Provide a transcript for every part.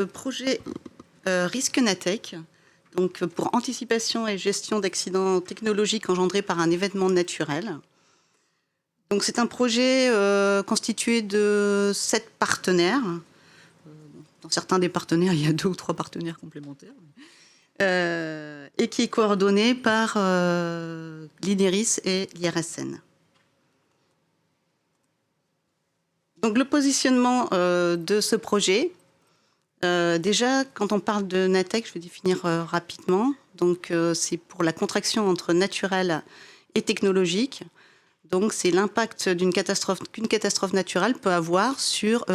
Le projet Risque Natech, donc pour anticipation et gestion d'accidents technologiques engendrés par un événement naturel. Donc c'est un projet constitué de 7 partenaires. Dans certains des partenaires, il y a 2 ou 3 partenaires complémentaires. Et qui est coordonné par l'INERIS et l'IRSN. Donc le positionnement de ce projet, déjà quand on parle de Natech, je vais définir rapidement. Donc c'est pour la contraction entre naturel et technologique. Donc c'est l'impact qu'une catastrophe naturelle peut avoir sur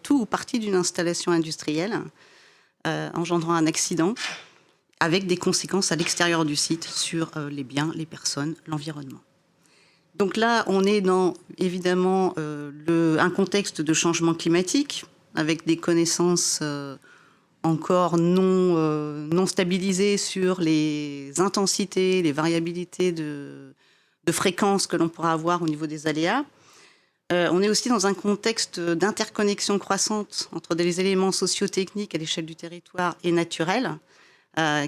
tout ou partie d'une installation industrielle, engendrant un accident, avec des conséquences à l'extérieur du site sur les biens, les personnes, l'environnement. Donc là, on est dans, évidemment, un contexte de changement climatique, avec des connaissances encore non stabilisées sur les intensités, les variabilités de fréquences que l'on pourra avoir au niveau des aléas. On est aussi dans un contexte d'interconnexion croissante entre des éléments socio-techniques à l'échelle du territoire et naturels,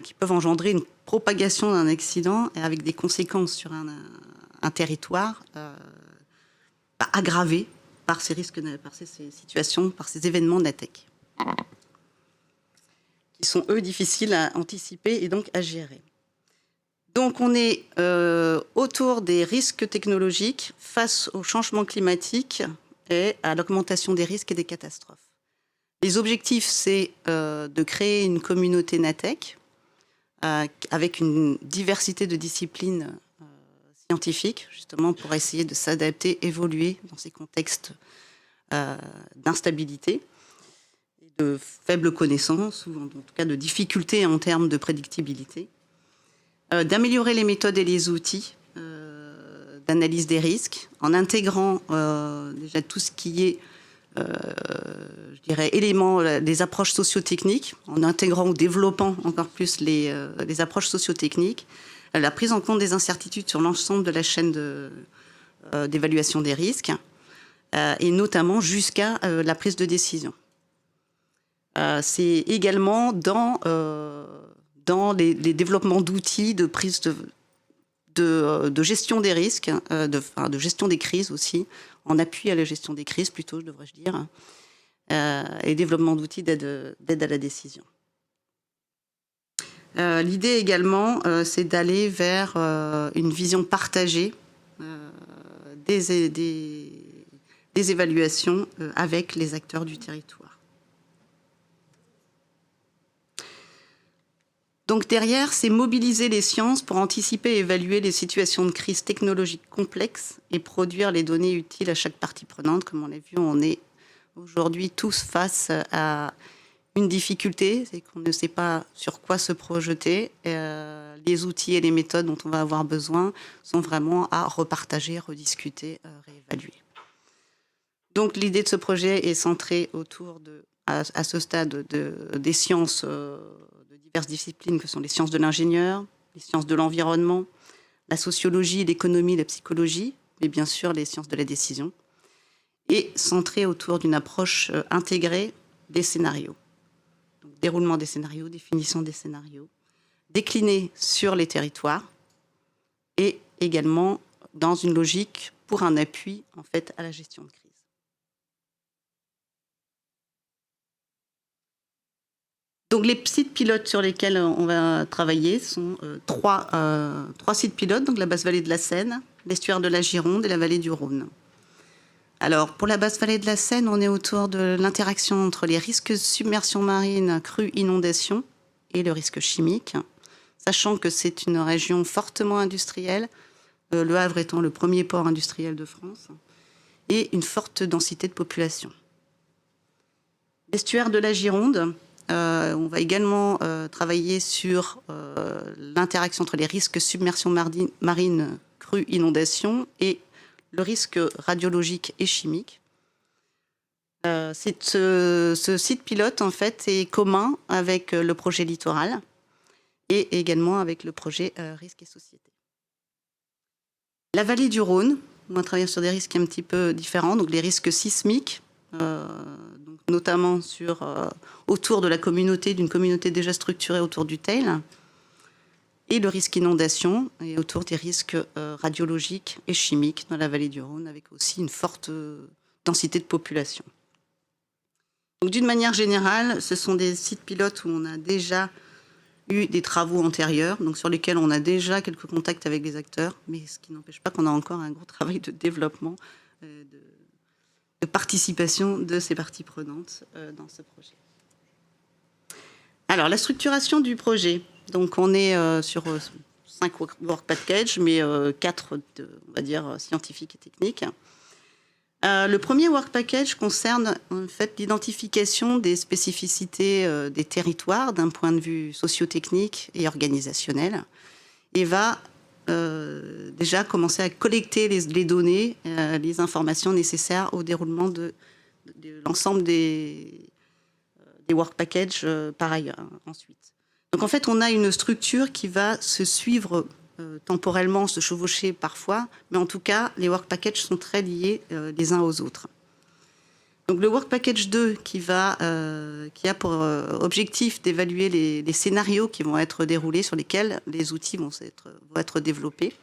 qui peuvent engendrer une propagation d'un accident avec des conséquences sur un territoire aggravé par ces risques, par ces situations, par ces événements Natech, qui sont, eux, difficiles à anticiper et donc à gérer. Donc on est autour des risques technologiques face au changement climatique et à l'augmentation des risques et des catastrophes. Les objectifs, c'est de créer une communauté Natech, avec une diversité de disciplines scientifiques, justement pour essayer de s'adapter, évoluer dans ces contextes d'instabilité, de faible connaissance, ou en tout cas de difficultés en termes de prédictibilité, d'améliorer les méthodes et les outils d'analyse des risques, en intégrant déjà tout ce qui est je dirais, éléments, des approches socio-techniques, en intégrant ou développant encore plus les approches socio-techniques, la prise en compte des incertitudes sur l'ensemble de la chaîne d'évaluation des risques, et notamment jusqu'à la prise de décision. C'est également dans les développements d'outils de prise de gestion des risques, de gestion des crises aussi, en appui à la gestion des crises plutôt, devrais-je dire, et développement d'outils d'aide à la décision. L'idée également, c'est d'aller vers une vision partagée des évaluations avec les acteurs du territoire. Donc derrière, c'est mobiliser les sciences pour anticiper et évaluer les situations de crise technologique complexes et produire les données utiles à chaque partie prenante. Comme on l'a vu, on est aujourd'hui tous face à une difficulté, c'est qu'on ne sait pas sur quoi se projeter. Les outils et les méthodes dont on va avoir besoin sont vraiment à repartager, rediscuter, réévaluer. Donc l'idée de ce projet est centrée autour à ce stade des sciences de diverses disciplines que sont les sciences de l'ingénieur, les sciences de l'environnement, la sociologie, l'économie, la psychologie, mais bien sûr les sciences de la décision, et centrée autour d'une approche intégrée des scénarios. Donc, déroulement des scénarios, définition des scénarios, déclinés sur les territoires, et également dans une logique pour un appui en fait à la gestion de crise. Donc les sites pilotes sur lesquels on va travailler sont trois sites pilotes, donc la basse vallée de la Seine, l'estuaire de la Gironde et la vallée du Rhône. Alors pour la basse vallée de la Seine, on est autour de l'interaction entre les risques de submersion marine, crues, inondations et le risque chimique, sachant que c'est une région fortement industrielle, Le Havre étant le premier port industriel de France, et une forte densité de population. L'estuaire de la Gironde, on va également travailler sur l'interaction entre les risques submersion marine, crues, inondations et le risque radiologique et chimique. Ce site pilote, en fait, est commun avec le projet littoral et également avec le projet risque et société. La vallée du Rhône, on va travailler sur des risques un petit peu différents, donc les risques sismiques, donc notamment autour de la communauté, d'une communauté déjà structurée autour du TEIL, et le risque inondation, et autour des risques radiologiques et chimiques dans la vallée du Rhône, avec aussi une forte densité de population. Donc, d'une manière générale, ce sont des sites pilotes où on a déjà eu des travaux antérieurs, donc sur lesquels on a déjà quelques contacts avec les acteurs, mais ce qui n'empêche pas qu'on a encore un gros travail de développement, de participation de ces parties prenantes dans ce projet. Alors, la structuration du projet. Donc, on est sur 5 work packages, mais 4, on va dire, scientifiques et techniques. Le premier work package concerne en fait l'identification des spécificités des territoires d'un point de vue socio-technique et organisationnel, et va déjà commencer à collecter les données, les informations nécessaires au déroulement de l'ensemble des work packages par ailleurs ensuite. Donc en fait, on a une structure qui va se suivre temporellement, se chevaucher parfois, mais en tout cas, les work packages sont très liés les uns aux autres. Donc le work package 2 qui a pour objectif d'évaluer les scénarios qui vont être déroulés, sur lesquels les outils vont être développés.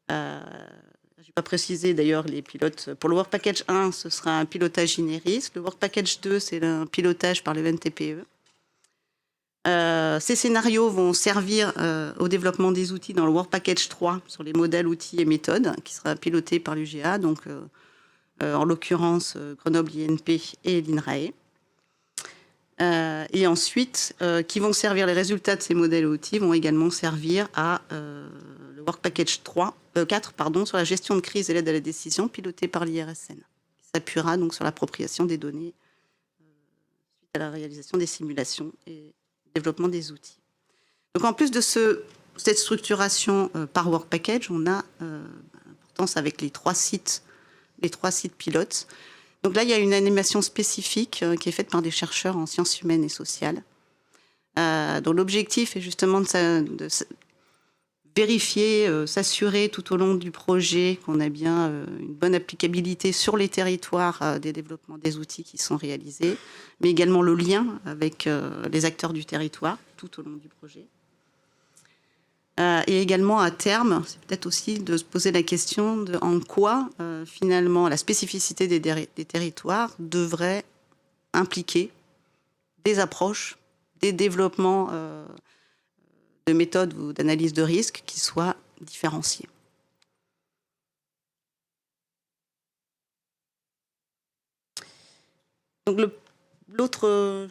Je n'ai pas précisé d'ailleurs les pilotes. Pour le work package 1, ce sera un pilotage INERIS. Le work package 2, c'est un pilotage par le NTPE. Ces scénarios vont servir au développement des outils dans le Work Package 3 sur les modèles, outils et méthodes, qui sera piloté par l'UGA, donc en l'occurrence Grenoble INP et l'INRAE. Et ensuite, qui vont servir, les résultats de ces modèles et outils vont également servir à le Work Package 4 sur la gestion de crise et l'aide à la décision, piloté par l'IRSN, qui s'appuiera donc sur l'appropriation des données suite à la réalisation des simulations et développement des outils. Donc en plus de cette structuration par work package, on a importance avec les trois sites pilotes. Donc là, il y a une animation spécifique qui est faite par des chercheurs en sciences humaines et sociales, dont l'objectif est justement de vérifier, s'assurer tout au long du projet qu'on a bien une bonne applicabilité sur les territoires des développements des outils qui sont réalisés, mais également le lien avec les acteurs du territoire tout au long du projet. Et également à terme, c'est peut-être aussi de se poser la question de en quoi finalement la spécificité des territoires devrait impliquer des approches, des développements de méthodes ou d'analyse de risque qui soient différenciées. Donc l'autre...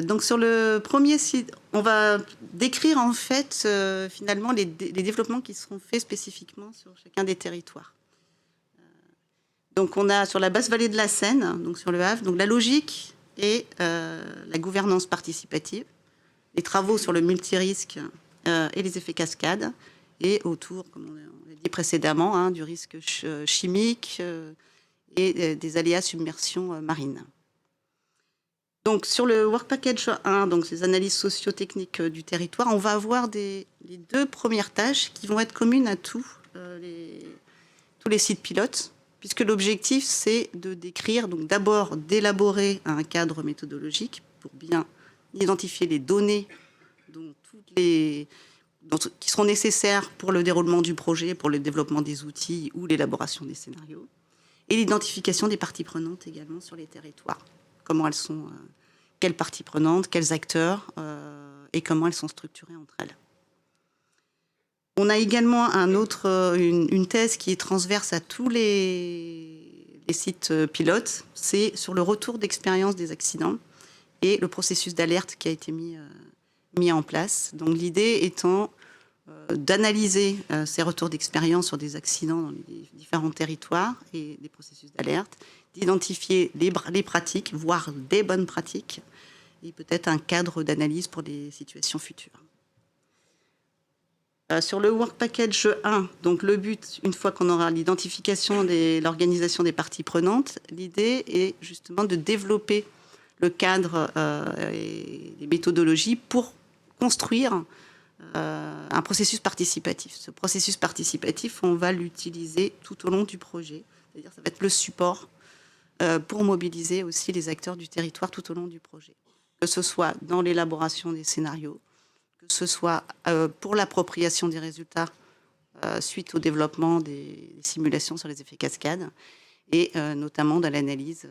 donc sur le premier site, on va décrire en fait finalement les développements qui seront faits spécifiquement sur chacun des territoires. Donc on a sur la basse vallée de la Seine, donc sur le Havre, donc la logique et la gouvernance participative, les travaux sur le multirisque et les effets cascades, et autour, comme on l'a dit précédemment, du risque chimique et des aléas submersion marine. Donc sur le Work Package 1, donc ces analyses socio-techniques du territoire, on va avoir les deux premières tâches qui vont être communes à tous les sites pilotes, puisque l'objectif, c'est de décrire, donc d'abord d'élaborer un cadre méthodologique pour bien identifier les données qui seront nécessaires pour le déroulement du projet, pour le développement des outils ou l'élaboration des scénarios, et l'identification des parties prenantes également sur les territoires. Comment elles sont, quelles parties prenantes, quels acteurs, et comment elles sont structurées entre elles. On a également une thèse qui est transverse à tous les sites pilotes, c'est sur le retour d'expérience des accidents et le processus d'alerte qui a été mis en place. Donc l'idée étant d'analyser ces retours d'expérience sur des accidents dans les différents territoires et des processus d'alerte, d'identifier les pratiques, voire des bonnes pratiques, et peut-être un cadre d'analyse pour les situations futures. Sur le Work Package 1, donc le but, une fois qu'on aura l'identification de l'organisation des parties prenantes, l'idée est justement de développer le cadre et les méthodologies pour construire un processus participatif. Ce processus participatif, on va l'utiliser tout au long du projet. C'est-à-dire ça va être le support pour mobiliser aussi les acteurs du territoire tout au long du projet. Que ce soit dans l'élaboration des scénarios, que ce soit pour l'appropriation des résultats suite au développement des simulations sur les effets cascades, et notamment dans l'analyse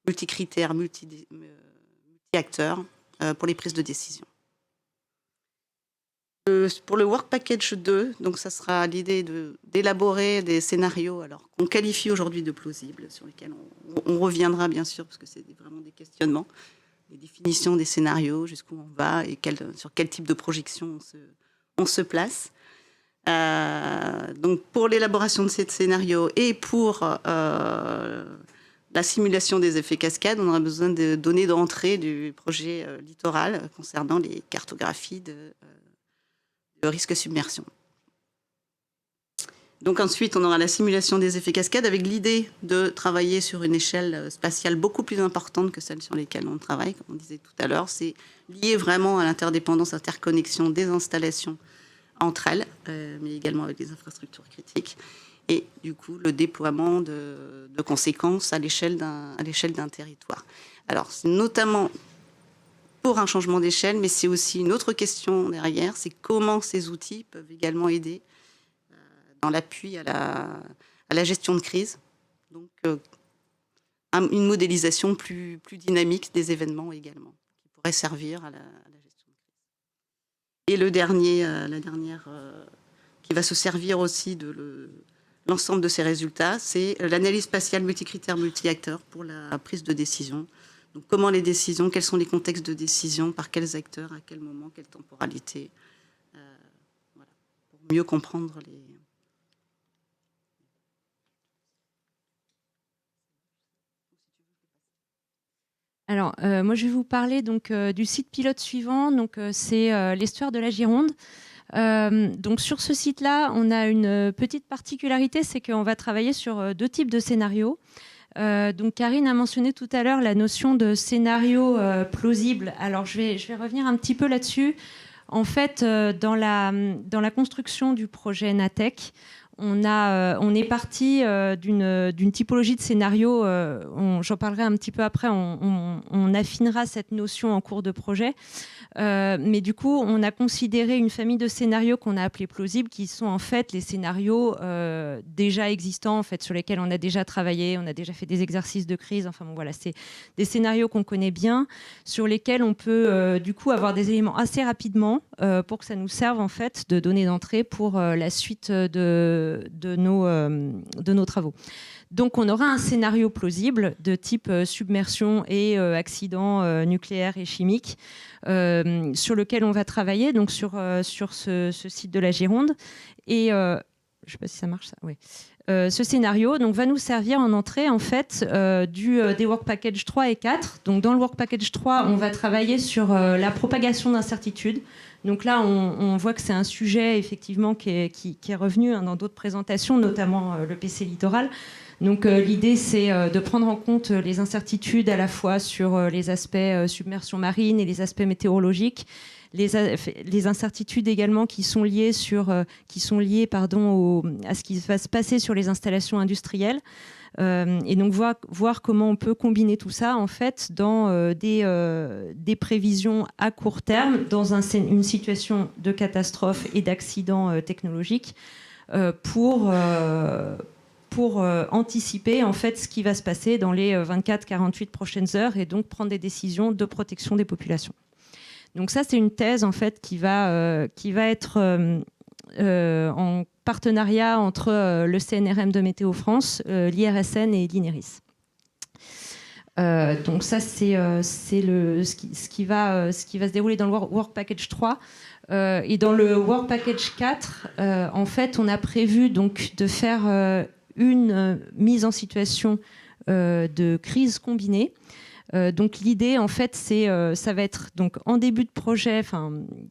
multicritères, multi-acteurs pour les prises de décision. Pour le Work Package 2, donc ça sera l'idée d'élaborer des scénarios qu'on qualifie aujourd'hui de plausibles, sur lesquels on reviendra bien sûr, parce que c'est vraiment des questionnements, les définitions des scénarios, jusqu'où on va et sur quel type de projection on se place. Donc pour l'élaboration de ces scénarios et pour la simulation des effets cascades, on aura besoin de données d'entrée du projet littoral concernant les cartographies de risque submersion. Donc ensuite, on aura la simulation des effets cascades avec l'idée de travailler sur une échelle spatiale beaucoup plus importante que celle sur lesquelles on travaille, comme on disait tout à l'heure. C'est lié vraiment à l'interdépendance, interconnexion des installations entre elles, mais également avec les infrastructures critiques. Et du coup, le déploiement de conséquences à l'échelle d'un territoire. Alors, c'est notamment pour un changement d'échelle, mais c'est aussi une autre question derrière, c'est comment ces outils peuvent également aider dans l'appui à la gestion de crise. Donc, une modélisation plus dynamique des événements également, qui pourrait servir à la gestion de crise. Et la dernière, qui va se servir aussi de l'ensemble de ces résultats, c'est l'analyse spatiale multicritère, multi-acteurs pour la prise de décision. Donc, comment les décisions, quels sont les contextes de décision, par quels acteurs, à quel moment, quelle temporalité, voilà, pour mieux comprendre les... Alors, moi, je vais vous parler donc, du site pilote suivant. Donc, c'est l'estuaire de la Gironde. Donc, sur ce site-là, on a une petite particularité, c'est qu'on va travailler sur 2 types de scénarios. Donc Karine a mentionné tout à l'heure la notion de scénario plausible. Alors je vais revenir un petit peu là-dessus. En fait, dans la construction du projet Natech, on est parti d'une typologie de scénario. J'en parlerai un petit peu après. On affinera cette notion en cours de projet. Mais du coup, on a considéré une famille de scénarios qu'on a appelés plausibles, qui sont en fait les scénarios déjà existants, en fait, sur lesquels on a déjà travaillé, on a déjà fait des exercices de crise. Enfin bon, voilà, c'est des scénarios qu'on connaît bien, sur lesquels on peut du coup avoir des éléments assez rapidement pour que ça nous serve en fait de données d'entrée pour la suite de nos travaux. Donc, on aura un scénario plausible de type submersion et accident nucléaire et chimique sur lequel on va travailler, donc sur ce site de la Gironde. Et je ne sais pas si ça marche, ça. Oui. Ce scénario donc, va nous servir en entrée en fait, des Work Package 3 et 4. Donc, dans le Work Package 3, on va travailler sur la propagation d'incertitudes. Donc là, on voit que c'est un sujet effectivement qui est revenu dans d'autres présentations, notamment le PC Littoral. Donc l'idée, c'est de prendre en compte les incertitudes à la fois sur les aspects submersion marine et les aspects météorologiques, les incertitudes également qui sont liées, à ce qui va se passer sur les installations industrielles. Et donc voir comment on peut combiner tout ça en fait dans des prévisions à court terme dans une situation de catastrophe et d'accident technologique pour anticiper en fait ce qui va se passer dans les 24-48 prochaines heures et donc prendre des décisions de protection des populations. Donc ça, c'est une thèse en fait qui va être en partenariat entre le CNRM de Météo France, l'IRSN et l'INERIS. Donc ça, c'est ce qui va se dérouler dans le Work Package 3. Et dans le Work Package 4, en fait, on a prévu donc de faire une mise en situation de crise combinée. Donc l'idée, en fait, ça va être donc en début de projet,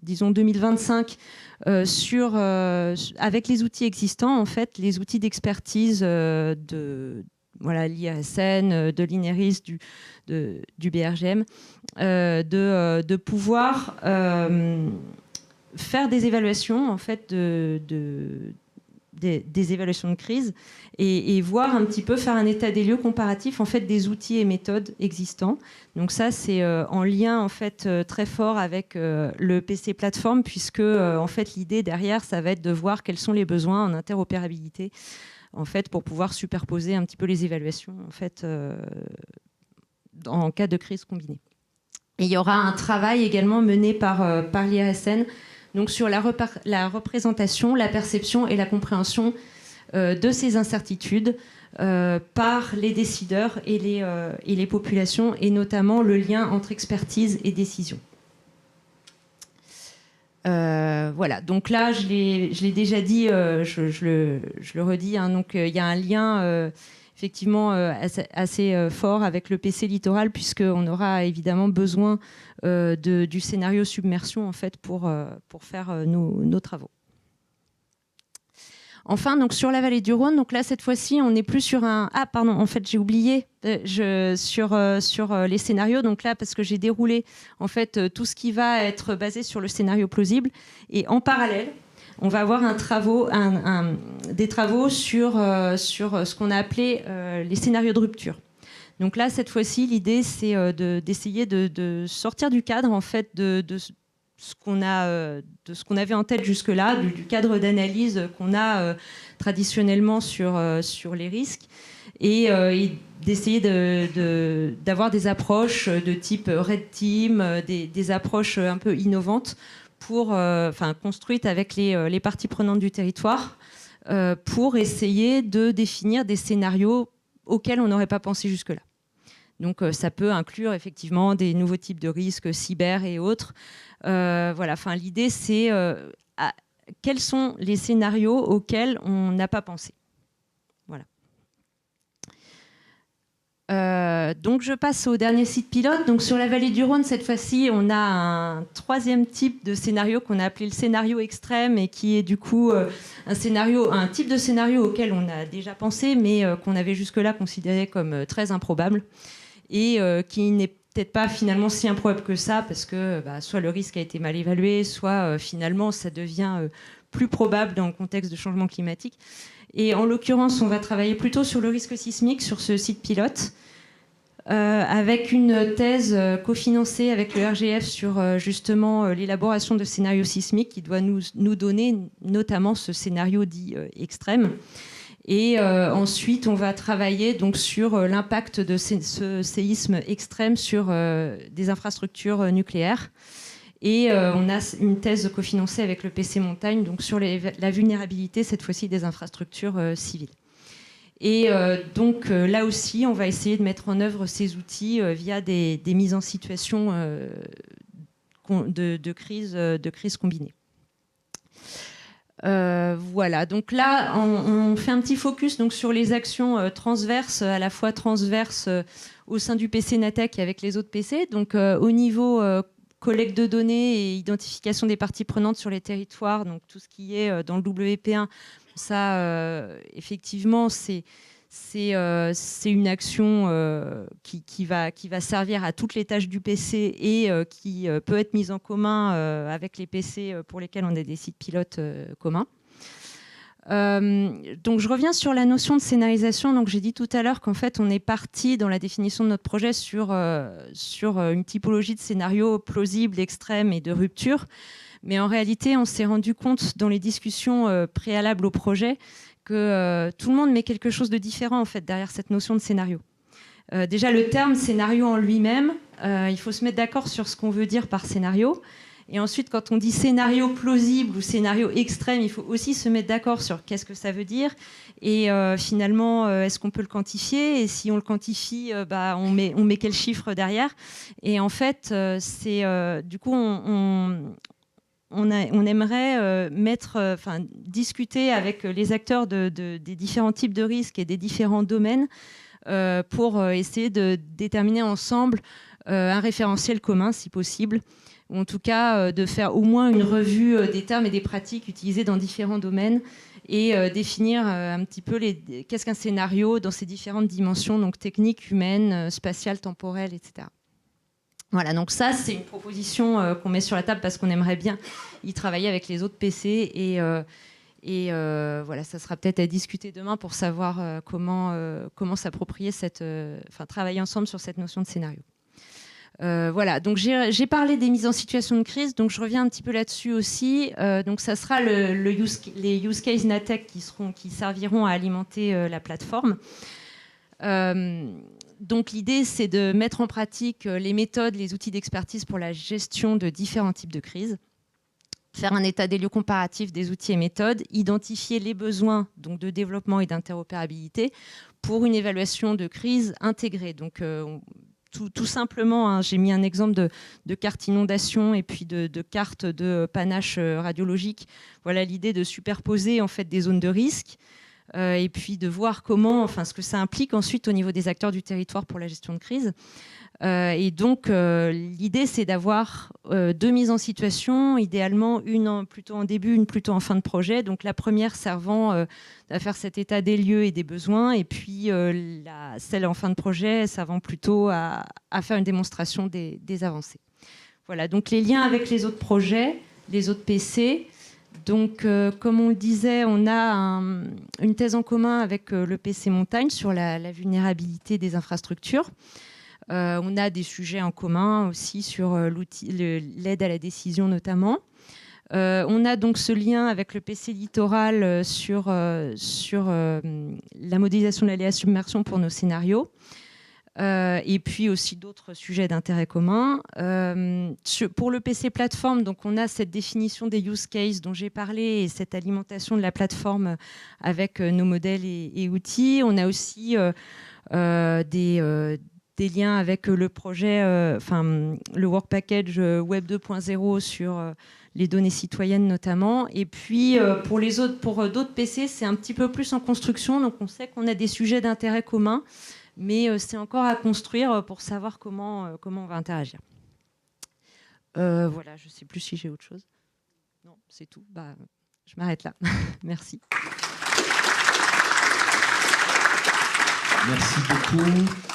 disons 2025, avec les outils existants, en fait, les outils d'expertise de l'IRSN, de l'INERIS, du BRGM, de pouvoir faire des évaluations en fait des évaluations de crise et voir un petit peu, faire un état des lieux comparatif en fait des outils et méthodes existants. Donc ça c'est en lien en fait très fort avec le PC plateforme, puisque en fait l'idée derrière ça va être de voir quels sont les besoins en interopérabilité en fait pour pouvoir superposer un petit peu les évaluations en fait en cas de crise combinée. Et il y aura un travail également mené par l'IRSN, donc sur la représentation, la perception et la compréhension de ces incertitudes par les décideurs et les populations, et notamment le lien entre expertise et décision. Voilà, donc là, je l'ai déjà dit, je le redis, hein, donc il y a un lien effectivement assez fort avec le PC littoral, puisqu'on aura évidemment besoin du scénario submersion en fait, pour faire nos travaux. Enfin, donc sur la vallée du Rhône, donc là cette fois-ci, on n'est plus sur un. Ah pardon, en fait j'ai oublié sur les scénarios. Donc là, parce que j'ai déroulé en fait tout ce qui va être basé sur le scénario plausible, et en parallèle, on va avoir des travaux sur ce qu'on a appelé les scénarios de rupture. Donc là, cette fois-ci, l'idée c'est d'essayer de sortir du cadre en fait de ce qu'on avait en tête jusque-là, du cadre d'analyse qu'on a traditionnellement sur les risques, et d'essayer d'avoir des approches de type Red Team, des approches un peu innovantes construites avec les parties prenantes du territoire pour essayer de définir des scénarios auxquels on n'aurait pas pensé jusque-là. Donc ça peut inclure effectivement des nouveaux types de risques cyber et autres. Voilà, l'idée c'est quels sont les scénarios auxquels on n'a pas pensé. Voilà. Donc je passe au dernier site pilote. Donc sur la vallée du Rhône, cette fois-ci, on a un troisième type de scénario qu'on a appelé le scénario extrême, et qui est du coup un type de scénario auquel on a déjà pensé, mais qu'on avait jusque-là considéré comme très improbable, et qui n'est peut-être pas finalement si improbable que ça, parce que soit le risque a été mal évalué, soit finalement ça devient plus probable dans le contexte de changement climatique. Et en l'occurrence, on va travailler plutôt sur le risque sismique sur ce site pilote, avec une thèse cofinancée avec le RGF sur justement l'élaboration de scénarios sismiques, qui doit nous donner notamment ce scénario dit extrême. Et ensuite, on va travailler donc sur l'impact de ce séisme extrême sur des infrastructures nucléaires. Et on a une thèse cofinancée avec le PC Montagne, donc sur la vulnérabilité, cette fois-ci, des infrastructures civiles. Et donc là aussi, on va essayer de mettre en œuvre ces outils via des mises en situation de crise combinée. Voilà, donc là on fait un petit focus donc sur les actions transverses, à la fois transverses au sein du PC Natech et avec les autres PC. Donc au niveau collecte de données et identification des parties prenantes sur les territoires, donc tout ce qui est dans le WP1, ça effectivement c'est une action qui va servir à toutes les tâches du PC, et qui peut être mise en commun avec les PC pour lesquels on a des sites pilotes communs. Donc je reviens sur la notion de scénarisation. Donc j'ai dit tout à l'heure qu'en fait on est parti dans la définition de notre projet sur une typologie de scénarios plausibles, extrêmes et de rupture. Mais en réalité, on s'est rendu compte dans les discussions préalables au projet que tout le monde met quelque chose de différent en fait derrière cette notion de scénario. Déjà le terme scénario en lui-même, il faut se mettre d'accord sur ce qu'on veut dire par scénario. Et ensuite, quand on dit scénario plausible ou scénario extrême, il faut aussi se mettre d'accord sur qu'est-ce que ça veut dire. Et finalement, est-ce qu'on peut le quantifier? Et si on le quantifie, on met quel chiffre derrière? Et en fait, du coup, on aimerait discuter avec les acteurs des différents types de risques et des différents domaines pour essayer de déterminer ensemble un référentiel commun, si possible, ou en tout cas de faire au moins une revue des termes et des pratiques utilisés dans différents domaines, et définir un petit peu qu'est-ce qu'un scénario dans ses différentes dimensions, donc techniques, humaines, spatiales, temporelles, etc. Voilà, donc ça, c'est une proposition qu'on met sur la table parce qu'on aimerait bien y travailler avec les autres PC et voilà, ça sera peut-être à discuter demain pour savoir comment s'approprier travailler ensemble sur cette notion de scénario. Voilà, donc j'ai parlé des mises en situation de crise, donc je reviens un petit peu là-dessus aussi. Donc ça sera les use case Natech qui serviront à alimenter la plateforme. Donc l'idée, c'est de mettre en pratique les méthodes, les outils d'expertise pour la gestion de différents types de crises, faire un état des lieux comparatif des outils et méthodes, identifier les besoins donc, de développement et d'interopérabilité pour une évaluation de crise intégrée. Donc tout simplement, hein, j'ai mis un exemple de carte inondation et puis de carte de panache radiologique. Voilà l'idée de superposer en fait des zones de risque. Et puis de voir ce que ça implique ensuite au niveau des acteurs du territoire pour la gestion de crise. Et donc, l'idée, c'est d'avoir 2 mises en situation, idéalement, une plutôt en début, une plutôt en fin de projet. Donc, la première servant à faire cet état des lieux et des besoins, et puis celle en fin de projet servant plutôt à faire une démonstration des avancées. Voilà, donc les liens avec les autres projets, les autres PC. Donc, comme on le disait, on a une thèse en commun avec le PC Montagne sur la vulnérabilité des infrastructures. On a des sujets en commun aussi sur l'aide à la décision notamment. On a donc ce lien avec le PC Littoral sur la modélisation de l'aléa submersion pour nos scénarios. Et puis aussi d'autres sujets d'intérêt commun. Pour le PC plateforme, donc on a cette définition des use cases dont j'ai parlé et cette alimentation de la plateforme avec nos modèles et outils. On a aussi des liens avec le projet, le Work Package Web 2.0 sur les données citoyennes notamment. Et puis pour d'autres PC, c'est un petit peu plus en construction. Donc on sait qu'on a des sujets d'intérêt commun. Mais c'est encore à construire pour savoir comment on va interagir. Voilà, je ne sais plus si j'ai autre chose. Non, c'est tout. Je m'arrête là. Merci. Merci beaucoup.